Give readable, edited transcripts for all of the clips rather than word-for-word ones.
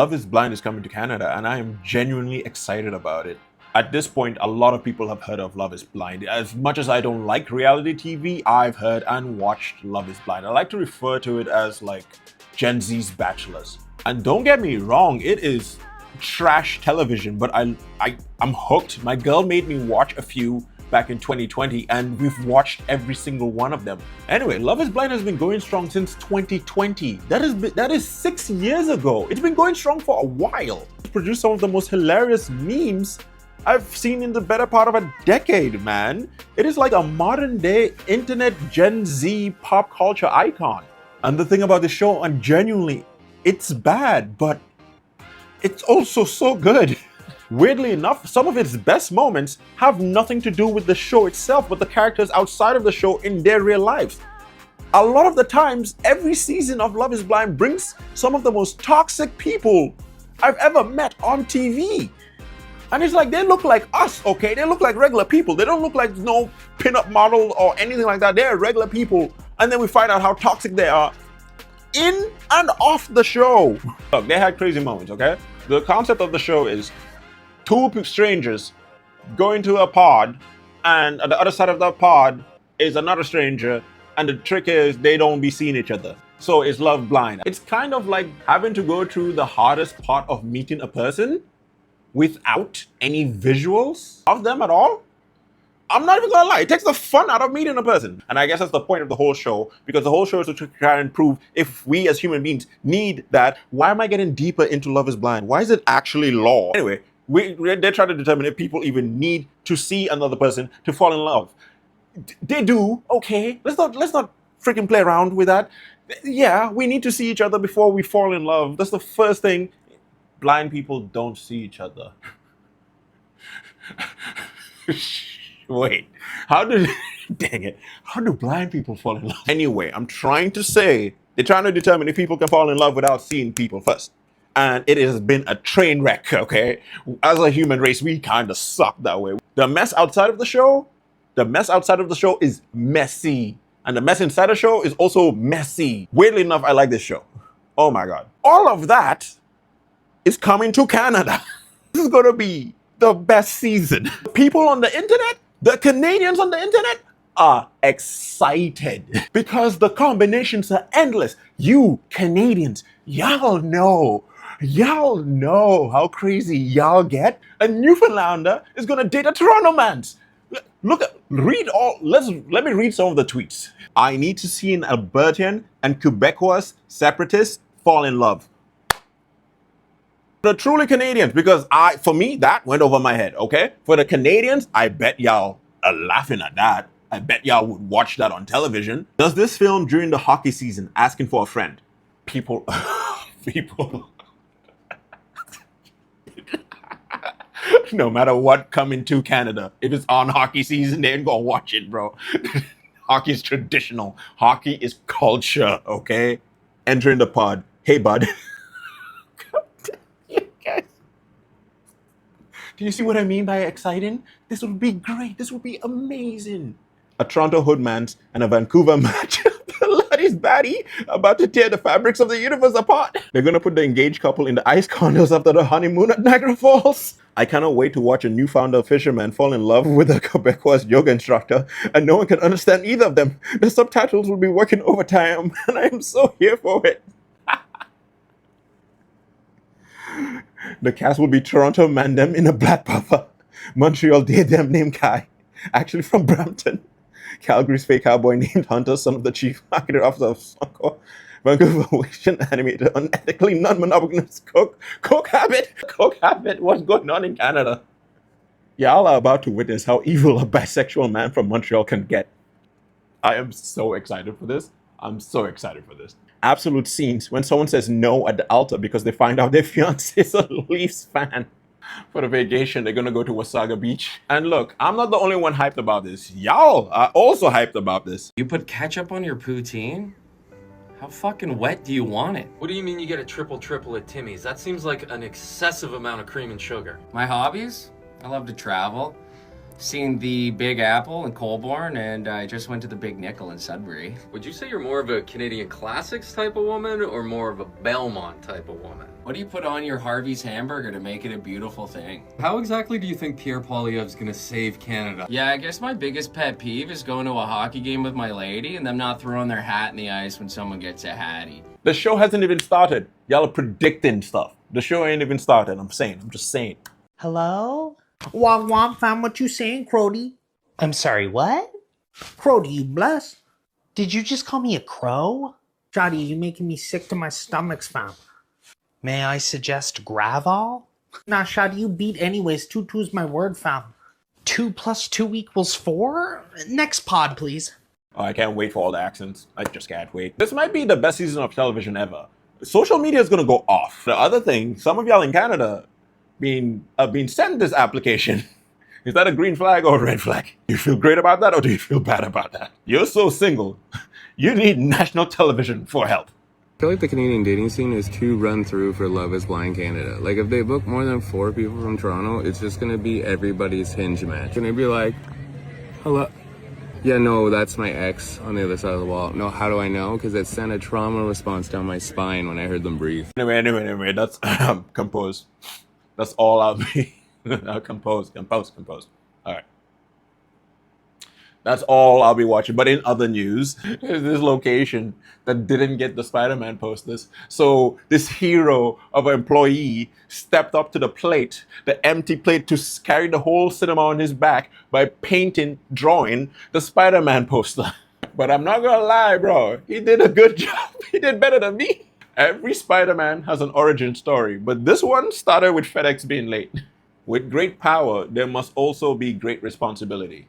Love is Blind is coming to Canada, and I am genuinely excited about it. At this point, a lot of people have heard of Love is Blind. As much as I don't like reality TV, I've heard and watched Love is Blind. I like to refer to it as like Gen Z's Bachelors. And don't get me wrong, it is trash television, but I'm hooked. My girl made me watch a few back in 2020, and we've watched every single one of them. Anyway, Love is Blind has been going strong since 2020. That is 6 years ago. It's been going strong for a while. It's produced some of the most hilarious memes I've seen in the better part of a decade, man. It is like a modern day internet Gen Z pop culture icon. And the thing about the show, and genuinely, it's bad, but it's also so good. Weirdly enough, some of its best moments have nothing to do with the show itself, but the characters outside of the show in their real lives. A lot of the times, every season of Love is Blind brings some of the most toxic people I've ever met on TV. And it's like, they look like us, okay? They look like regular people. They don't look like no pin-up model or anything like that. They're regular people. And then we find out how toxic they are in and off the show. Look, they had crazy moments, okay? The concept of the show is two strangers go into a pod, and at the other side of the pod is another stranger, and the trick is they don't be seeing each other. So it's Love Blind. It's kind of like having to go through the hardest part of meeting a person without any visuals of them at all. I'm not even gonna lie, it takes the fun out of meeting a person. And I guess that's the point of the whole show, because the whole show is to try and prove if we as human beings need that. Why am I getting deeper into Love is Blind? Why is it actually law? Anyway, they try to determine if people even need to see another person to fall in love. They do, okay. Let's not freaking play around with that. Yeah, we need to see each other before we fall in love. That's the first thing. Blind people don't see each other. Wait, dang it, how do blind people fall in love? Anyway, I'm trying to say, they're trying to determine if people can fall in love without seeing people first. And it has been a train wreck, okay? As a human race, we kind of suck that way. The mess outside of the show is messy. And the mess inside the show is also messy. Weirdly enough, I like this show. Oh my God. All of that is coming to Canada. This is gonna be the best season. People on the internet, the Canadians on the internet, are excited because the combinations are endless. You Canadians, y'all know how crazy y'all get. A Newfoundlander is gonna date a Toronto man. Let me read some of the tweets. I need to see an Albertan and Quebecois separatists fall in love. The truly Canadians, because for me, that went over my head, okay? For the Canadians, I bet y'all are laughing at that. I bet y'all would watch that on television. Does this film during the hockey season, asking for a friend? People. No matter what coming to Canada, if it's on hockey season, they ain't gonna watch it, bro. Hockey is traditional. Hockey is culture, okay? Entering the pod. Hey, bud. Do you see what I mean by exciting? This would be great. This would be amazing. A Toronto hoodman and a Vancouver match. Bloody baddie about to tear the fabrics of the universe apart. They're gonna put the engaged couple in the ice condos after the honeymoon at Niagara Falls. I cannot wait to watch a Newfoundland fisherman fall in love with a Quebecois yoga instructor, and no one can understand either of them. The subtitles will be working overtime, and I am so here for it. The cast will be Toronto Mandem in a black puffer, Montreal Daydem named Kai, actually from Brampton, Calgary's fake cowboy named Hunter, son of the chief marketing officer of Suncor, Vancouver Asian animator, unethically non-monogamous coke habit. What's going on in Canada? Y'all are about to witness how evil a bisexual man from Montreal can get. I am so excited for this. Absolute scenes when someone says no at the altar because they find out their fiance is a Leafs fan. For the vacation, they're gonna go to Wasaga Beach. And look, I'm not the only one hyped about this. Y'all are also hyped about this. You put ketchup on your poutine? How fucking wet do you want it? What do you mean you get a triple at Timmy's? That seems like an excessive amount of cream and sugar. My hobbies? I love to travel, Seen the Big Apple in Colborne, and I just went to the Big Nickel in Sudbury. Would you say you're more of a Canadian classics type of woman or more of a Belmont type of woman? What do you put on your Harvey's hamburger to make it a beautiful thing? How exactly do you think Pierre Poilievre's gonna save Canada? Yeah, I guess my biggest pet peeve is going to a hockey game with my lady and them not throwing their hat in the ice when someone gets a hattie. The show hasn't even started. Y'all are predicting stuff. The show ain't even started. I'm just saying. Hello? Womp womp, fam, what you saying, Crody? I'm sorry, what? Crody, you blessed? Did you just call me a crow? Jody, you making me sick to my stomachs, fam. May I suggest Gravol? Nah, Shadi, you beat anyways. 2-2's my word, fam. 2 + 2 = 4? Next pod, please. Oh, I can't wait for all the accents. I just can't wait. This might be the best season of television ever. Social media is gonna go off. The other thing, some of y'all in Canada being sent this application. Is that a green flag or a red flag? Do you feel great about that or do you feel bad about that? You're so single. You need national television for help. I feel like the Canadian dating scene is too run through for Love is Blind Canada. Like, if they book more than 4 people from Toronto, it's just gonna be everybody's Hinge match. And they'd be like, hello. Yeah, no, that's my ex on the other side of the wall. No, how do I know? Because it sent a trauma response down my spine when I heard them breathe. Anyway, that's compose. That's all I'll be. Compose. All right. That's all I'll be watching. But in other news, there's this location that didn't get the Spider-Man posters. So this hero of an employee stepped up to the plate, the empty plate, to carry the whole cinema on his back by drawing the Spider-Man poster. But I'm not gonna lie, bro. He did a good job. He did better than me. Every Spider-Man has an origin story, but this one started with FedEx being late. With great power, there must also be great responsibility.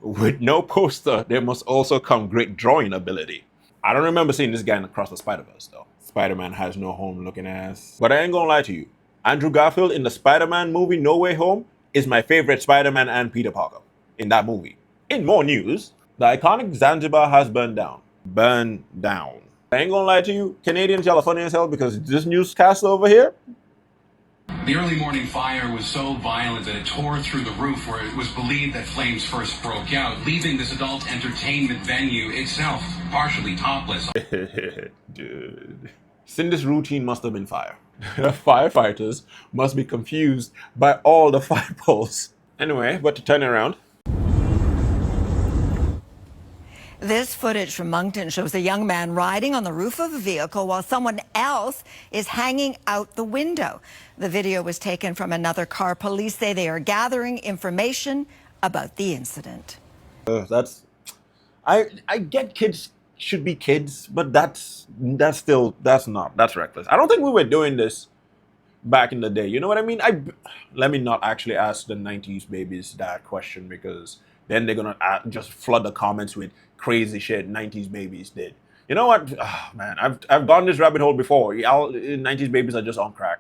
With no poster, there must also come great drawing ability. I don't remember seeing this guy in Across the Spider-Verse, though. Spider-Man has no home looking ass. But I ain't gonna lie to you. Andrew Garfield in the Spider-Man movie No Way Home is my favorite Spider-Man and Peter Parker in that movie. In more news, the iconic Zanzibar has burned down. Burned down. I ain't gonna lie to you, Canadians, y'all are funny as hell because this newscaster over here, the early morning fire was so violent that it tore through the roof where it was believed that flames first broke out, leaving this adult entertainment venue itself partially topless. Dude. Cindy's routine must have been fire. The firefighters must be confused by all the fire poles. Anyway, but to turn it around. This footage from Moncton shows a young man riding on the roof of a vehicle while someone else is hanging out the window. The video was taken from another car. Police say they are gathering information about the incident. I get kids should be kids, but that's reckless. I don't think we were doing this back in the day. You know what I mean? Let me not actually ask the 90s babies that question because then they're gonna just flood the comments with crazy shit 90s babies did. You know what? Oh, man, I've gone this rabbit hole before. 90s babies are just on crack.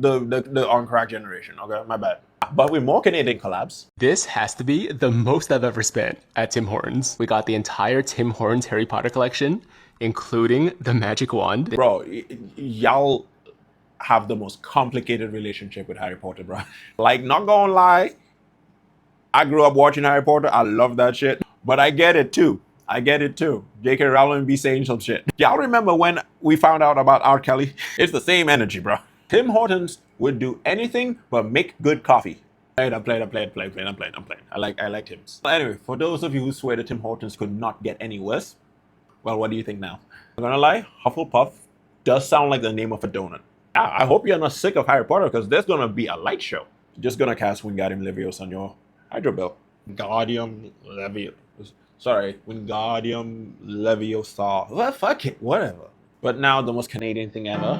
The on crack generation. Okay, my bad. But with more Canadian collabs. This has to be the most I've ever spent at Tim Hortons. We got the entire Tim Hortons Harry Potter collection, including the magic wand. Bro, y'all have the most complicated relationship with Harry Potter, bro. Like, not gonna lie, I grew up watching Harry Potter. I love that shit. But I get it too. J.K. Rowling be saying some shit. Y'all remember when we found out about R. Kelly? It's the same energy, bro. Tim Hortons would do anything but make good coffee. I'm playing. I like Tim's. Anyway, for those of you who swear that Tim Hortons could not get any worse, well, what do you think now? I'm gonna lie, Hufflepuff does sound like the name of a donut. I hope you're not sick of Harry Potter because there's gonna be a light show. Just gonna cast Wingardium Leviosa on your Hydro Bell. Wingardium Leviosa. Well, fuck it, whatever. But now the most Canadian thing ever.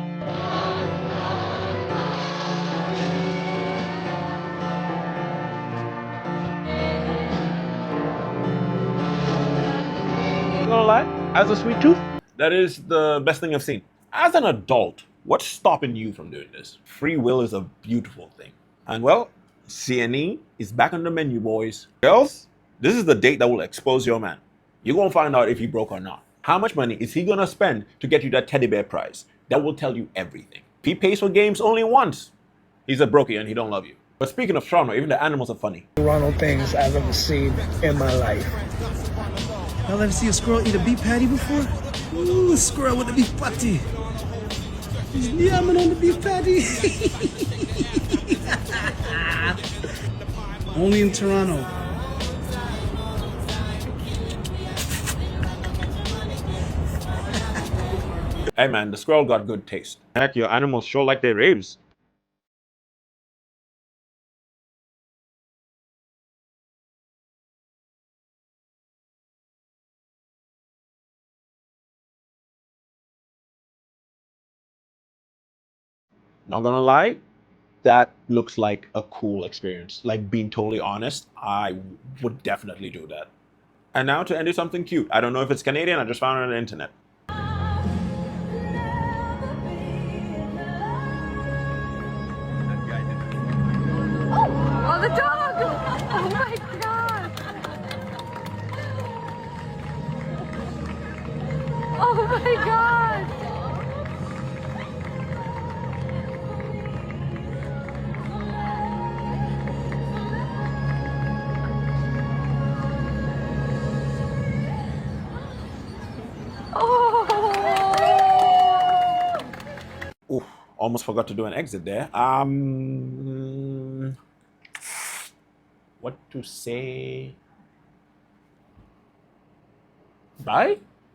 Gonna lie, as a sweet tooth, that is the best thing I've seen. As an adult, what's stopping you from doing this? Free will is a beautiful thing. And well, CNE is back on the menu, boys. Girls, this is the date that will expose your man. You're gonna find out if he broke or not. How much money is he gonna spend to get you that teddy bear prize? That will tell you everything. If he pays for games only once, he's a brokey and he don't love you. But speaking of Toronto, even the animals are funny. Toronto things I've ever seen in my life. Y'all ever see a squirrel eat a beef patty before? Ooh, a squirrel with a beef patty. He's yamming on the beef patty. Only in Toronto. Hey man, the squirrel got good taste. Heck, your animals sure like their ribs. Not gonna lie, that looks like a cool experience. Like, being totally honest, I would definitely do that. And now to end with something cute. I don't know if it's Canadian, I just found it on the internet. Oh, the dog! Oh my god! Oh my god! Oh! Ooh, almost forgot to do an exit there. What to say? Bye?